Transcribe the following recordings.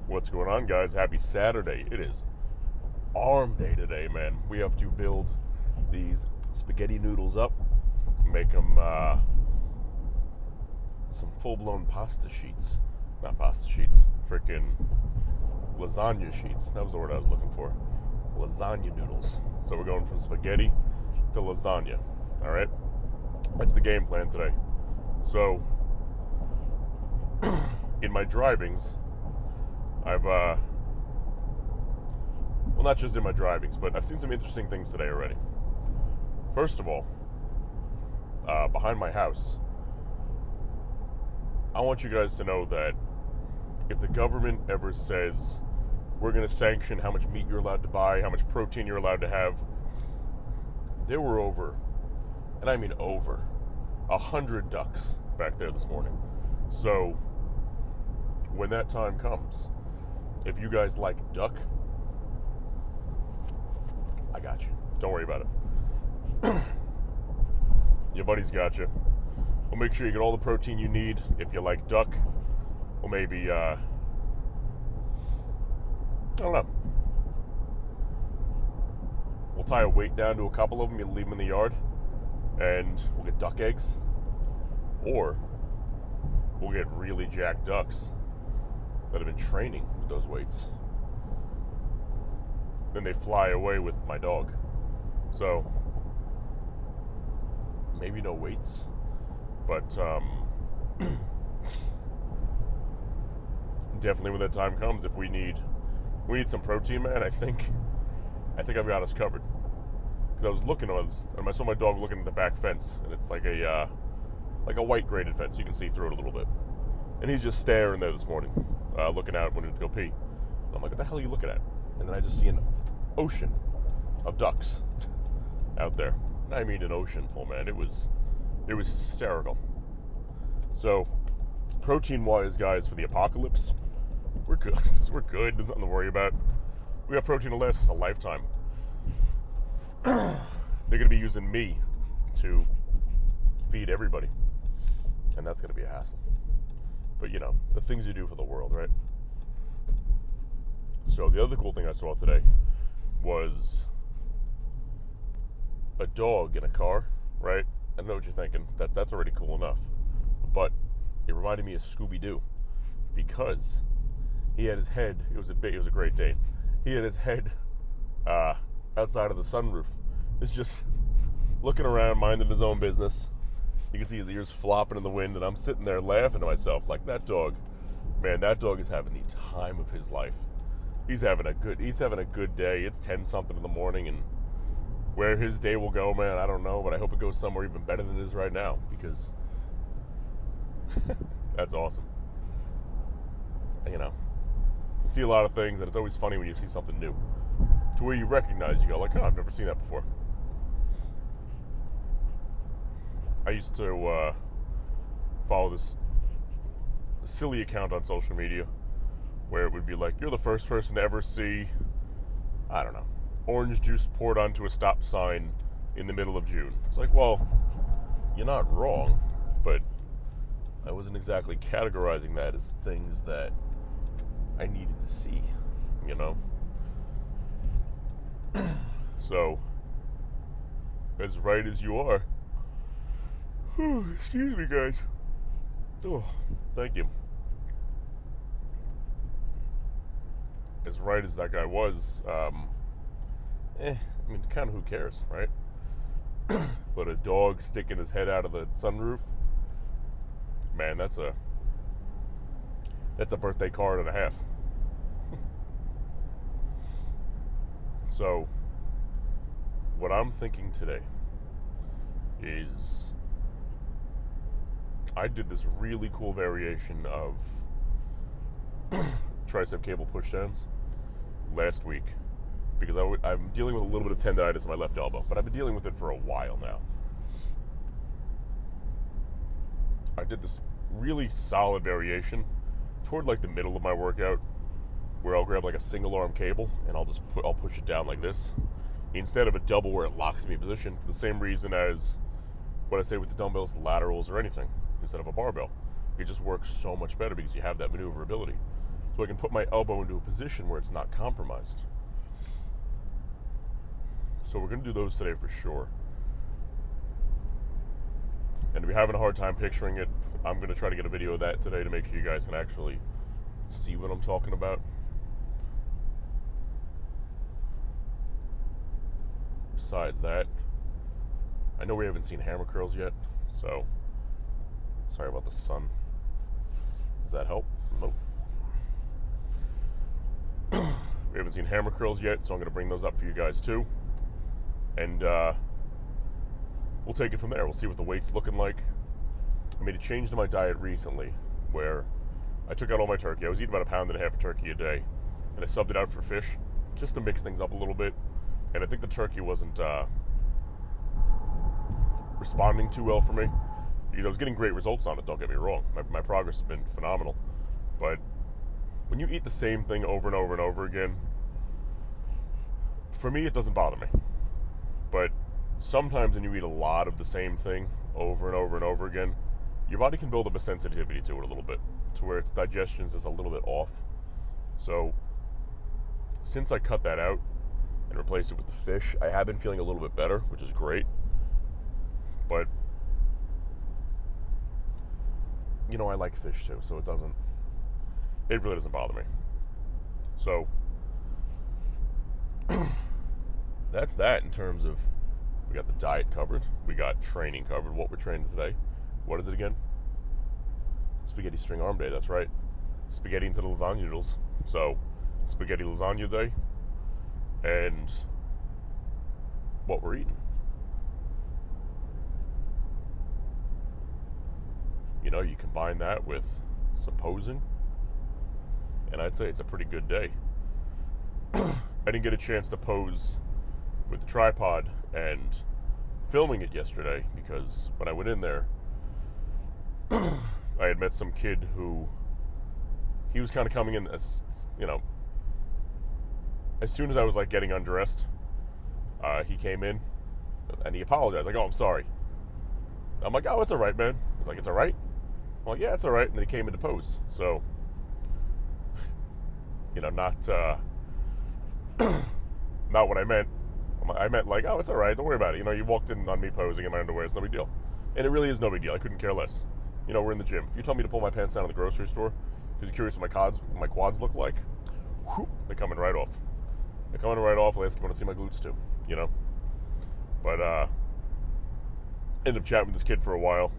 What's going on, guys? Happy Saturday. It is arm day today, man. We have to build these spaghetti noodles up, make them some full-blown pasta sheets. Not pasta sheets, freaking lasagna sheets. That was the word I was looking for. Lasagna noodles. So we're going from spaghetti to lasagna. All right? That's the game plan today. So, in my drivings, I've, well, not just in my drivings, but I've seen some interesting things today already. First of all, behind my house, I want you guys to know that if the government ever says we're going to sanction how much meat you're allowed to buy, how much protein you're allowed to have, there were over, and I mean over, 100 ducks back there this morning. So, when that time comes, if you guys like duck, I got you. Don't worry about it. Your buddy's got you. We'll make sure you get all the protein you need. If you like duck, or maybe, I don't know. We'll tie a weight down to a couple of them, you'll leave them in the yard, and we'll get duck eggs. Or we'll get really jacked ducks that have been training with those weights. Then they fly away with my dog. So, maybe no weights, but definitely when that time comes, if we need some protein, man, I think I've got us covered. Because I was looking, I saw my dog looking at the back fence, and it's like a white graded fence. You can see through it a little bit. And he's just staring there this morning, looking out when he went to go pee. And I'm like, what the hell are you looking at? And then I just see an ocean of ducks out there. I mean, an ocean full, man. It was hysterical. So, protein-wise, guys, for the apocalypse, we're good. We're good. There's nothing to worry about. We got protein to last us a lifetime. They're going to be using me to feed everybody. And that's going to be a hassle. But, you know, the things you do for the world, right? So the other cool thing I saw today was a dog in a car, right? I know what you're thinking. That's already cool enough. But it reminded me of Scooby-Doo because he had his head, it was a great day. He had his head outside of the sunroof. It's just looking around, minding his own business. You can see his ears flopping in the wind, and I'm sitting there laughing to myself like, that dog, man, that dog is having the time of his life. He's having a good day. It's 10-something in the morning, and where his day will go, man, I don't know, but I hope it goes somewhere even better than it is right now, because that's awesome. You know, you see a lot of things, and it's always funny when you see something new, to where you recognize, you go like, oh, I've never seen that before. I used to follow this silly account on social media where it would be like, you're the first person to ever see, I don't know, orange juice poured onto a stop sign in the middle of June. It's like, well, you're not wrong, but I wasn't exactly categorizing that as things that I needed to see, you know? So, as right as you are, excuse me, guys. Oh, thank you. As right as that guy was, I mean, kind of who cares, right? But a dog sticking his head out of the sunroof, man, that's a birthday card and a half. So, what I'm thinking today is I did this really cool variation of tricep cable pushdowns last week because I'm dealing with a little bit of tendonitis in my left elbow, but I've been dealing with it for a while now. I did this really solid variation toward like the middle of my workout where I'll grab like a single arm cable and I'll push it down like this instead of a double where it locks me in position for the same reason as what I say with the dumbbells, the laterals, or anything instead of a barbell. It just works so much better because you have that maneuverability. so I can put my elbow into a position where it's not compromised. So we're going to do those today for sure. And if you're having a hard time picturing it, I'm going to try to get a video of that today to make sure you guys can actually see what I'm talking about. Besides that, I know we haven't seen hammer curls yet, so sorry about the sun. Does that help? Nope. We haven't seen hammer curls yet, so I'm going to bring those up for you guys too. And we'll take it from there. We'll see what the weight's looking like. I made a change to my diet recently where I took out all my turkey. I was eating about 1.5 pounds of turkey a day, and I subbed it out for fish just to mix things up a little bit. And I think the turkey wasn't responding too well for me. I was getting great results on it, don't get me wrong. My progress has been phenomenal. But when you eat the same thing over and over and over again, for me, it doesn't bother me. But sometimes when you eat a lot of the same thing over and over and over again, your body can build up a sensitivity to it a little bit, to where its digestion is a little bit off. So since I cut that out and replaced it with the fish, I have been feeling a little bit better, which is great. But I like fish too, so it really doesn't bother me. So that's that in terms of, we got the diet covered, we got training covered, what we're training today. What is it again? Spaghetti string arm day, that's right. Spaghetti into the lasagna noodles. So, spaghetti lasagna day, and what we're eating. You combine that with some posing, and I'd say it's a pretty good day. I didn't get a chance to pose with the tripod and filming it yesterday because when I went in there, I had met some kid who, he was kind of coming in as, as soon as I was like getting undressed, he came in and he apologized. Like, oh, I'm sorry. I'm like, oh, it's all right, man. He's like, it's all right? I'm like, yeah, it's all right. And then he came into pose. So, not what I meant. I meant like, oh, it's all right. Don't worry about it. You walked in on me posing in my underwear. It's no big deal. And it really is no big deal. I couldn't care less. We're in the gym. If you tell me to pull my pants down in the grocery store because you're curious what my quads look like, they're coming right off. They're coming right off. Last, you want to see my glutes too, But ended up chatting with this kid for a while.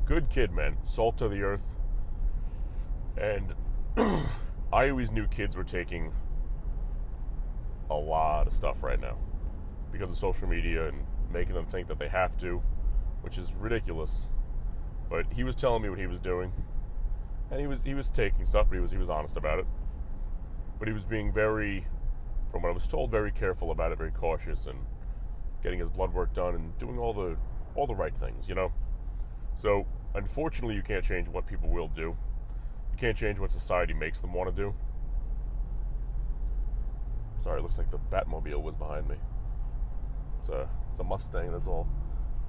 Good kid, man. Salt to the earth. And I always knew kids were taking a lot of stuff right now because of social media and making them think that they have to, which is ridiculous. But he was telling me what he was doing, and he was taking stuff, but he was honest about it. But he was being very, from what I was told, very careful about it, very cautious, and getting his blood work done and doing all the right things, So unfortunately, you can't change what people will do. You can't change what society makes them want to do. Sorry, it looks like the Batmobile was behind me. It's a Mustang that's all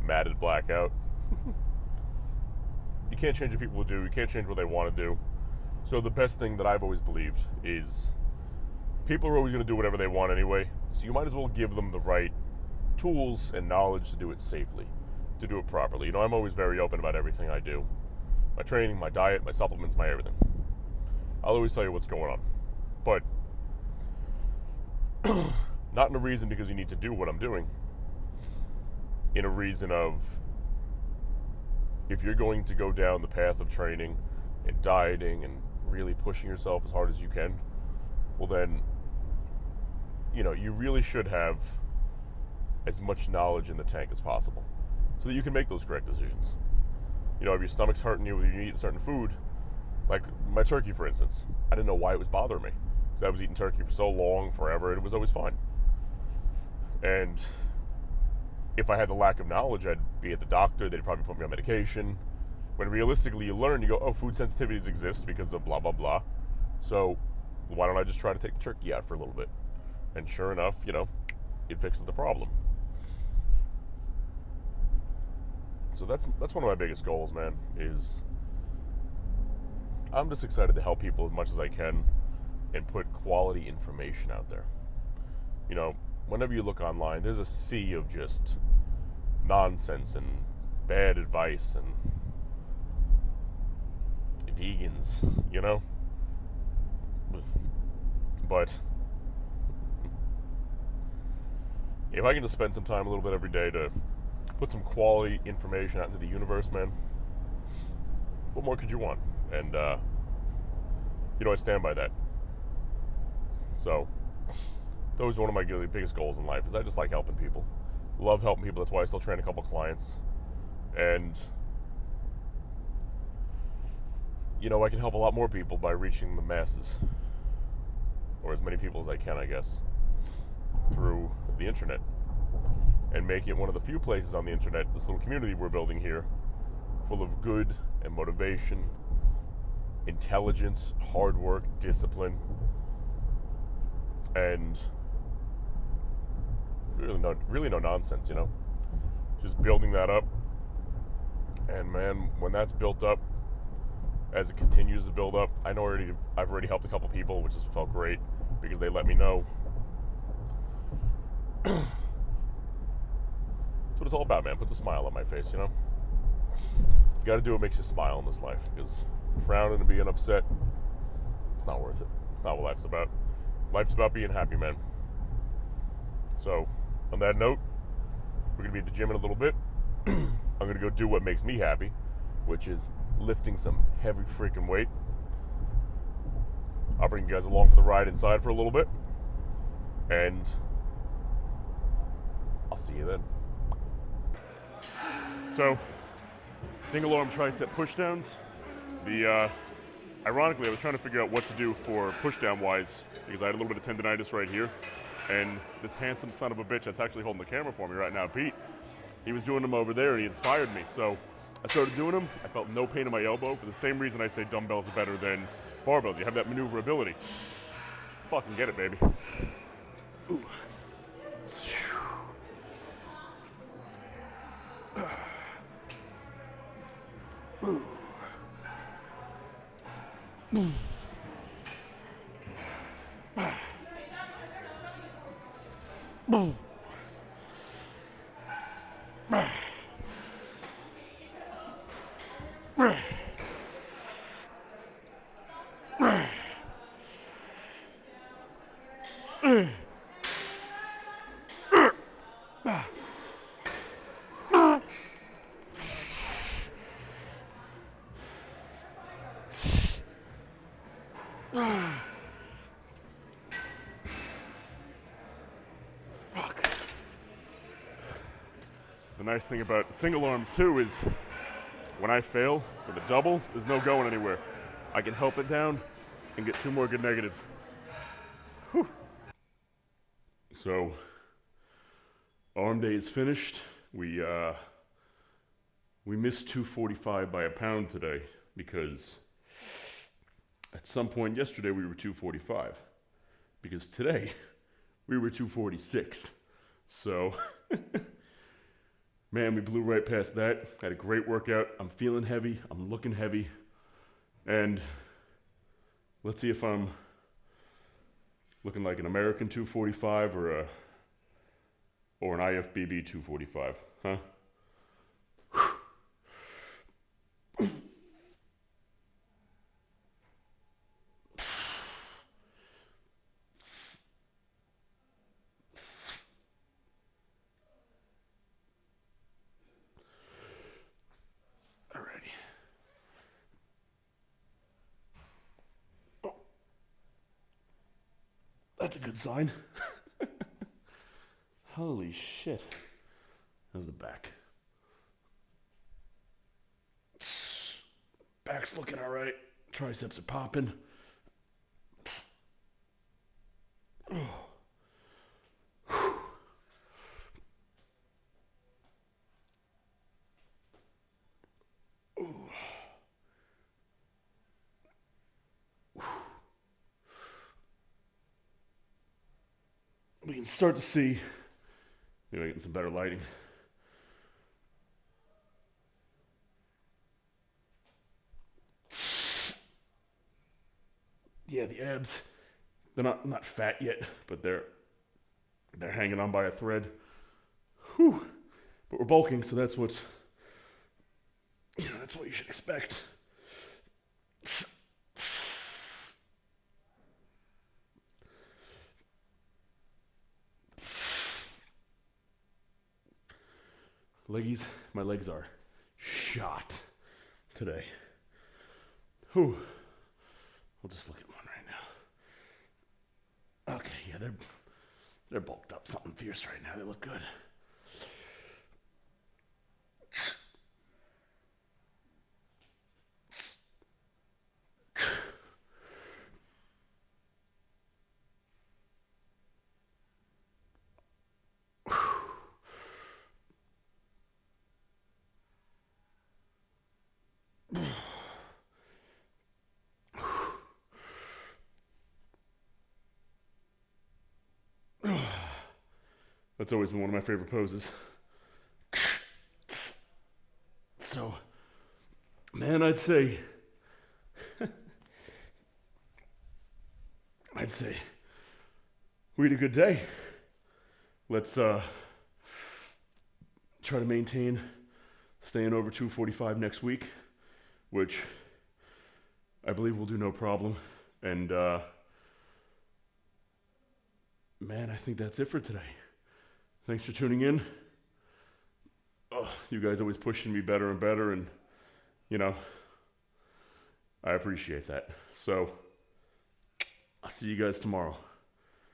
matted black out. You can't change what people will do. You can't change what they want to do. So the best thing that I've always believed is people are always going to do whatever they want anyway. So you might as well give them the right tools and knowledge to do it safely, to do it properly. I'm always very open about everything I do. My training, my diet, my supplements, my everything. I'll always tell you what's going on. But not in a reason because you need to do what I'm doing. In a reason of, if you're going to go down the path of training and dieting and really pushing yourself as hard as you can, well then, you really should have as much knowledge in the tank as possible so that you can make those correct decisions. If your stomach's hurting you when you eat certain food, like my turkey, for instance, I didn't know why it was bothering me. Because I was eating turkey for so long, forever, and it was always fine. And if I had the lack of knowledge, I'd be at the doctor, they'd probably put me on medication. When realistically you learn, you go, oh, food sensitivities exist because of blah, blah, blah. So why don't I just try to take the turkey out for a little bit? And sure enough, it fixes the problem. So that's one of my biggest goals, man, is I'm just excited to help people as much as I can and put quality information out there. You know, whenever you look online, there's a sea of just nonsense and bad advice and vegans, you know? But if I can just spend some time a little bit every day to put some quality information out into the universe, man, what more could you want? And, you know, I stand by that. So, that was one of my biggest goals in life, is I just like helping people. Love helping people. That's why I still train a couple clients. And, you know, I can help a lot more people by reaching the masses. Or as many people as I can, I guess, through the internet. And making it one of the few places on the internet, this little community we're building here, full of good and motivation, intelligence, hard work, discipline, and really no nonsense, you know? Just building that up. And man, when that's built up, as it continues to build up, I've already helped a couple people, which has felt great because they let me know. That's what it's all about, man. Put the smile on my face, you know? You gotta do what makes you smile in this life, because frowning and being upset, it's not worth it. Not what life's about. Life's about being happy, man. So, on that note, we're gonna be at the gym in a little bit. I'm gonna go do what makes me happy, which is lifting some heavy freaking weight. I'll bring you guys along for the ride inside for a little bit, and I'll see you then. So, single arm tricep pushdowns. Ironically, I was trying to figure out what to do for pushdown wise because I had a little bit of tendonitis right here, and this handsome son of a bitch that's actually holding the camera for me right now, Pete, he was doing them over there and he inspired me. So I started doing them. I felt no pain in my elbow for the same reason I say dumbbells are better than barbells. You have that maneuverability. Let's fucking get it, baby. Ooh. Ooh. Fuck. The nice thing about single arms too is when I fail with a double, there's no going anywhere. I can help it down and get 2 more good negatives. Whew. So, arm day is finished. We missed 245 by a pound today because at some point yesterday we were 245. Because today we were 246. So, man, we blew right past that. Had a great workout. I'm feeling heavy. I'm looking heavy. And let's see if I'm looking like an American 245 or an IFBB 245, huh? Alrighty. Oh. That's a good sign. Holy shit. How's the back? Back's looking all right. Triceps are popping. We can start to see, maybe getting some better lighting. yeah, the abs, they're not fat yet, but they're hanging on by a thread. Whew. But we're bulking, so that's what that's what you should expect. Leggies, my legs are shot today. Whew. We'll just look at one right now. Okay, yeah, they're bulked up something fierce right now. They look good. That's always been one of my favorite poses. So, man, I'd say we had a good day. Let's try to maintain staying over 245 next week, which I believe we'll do no problem. And man, I think that's it for today. Thanks for tuning in. Oh, you guys always pushing me better and better, and I appreciate that. So I'll see you guys tomorrow.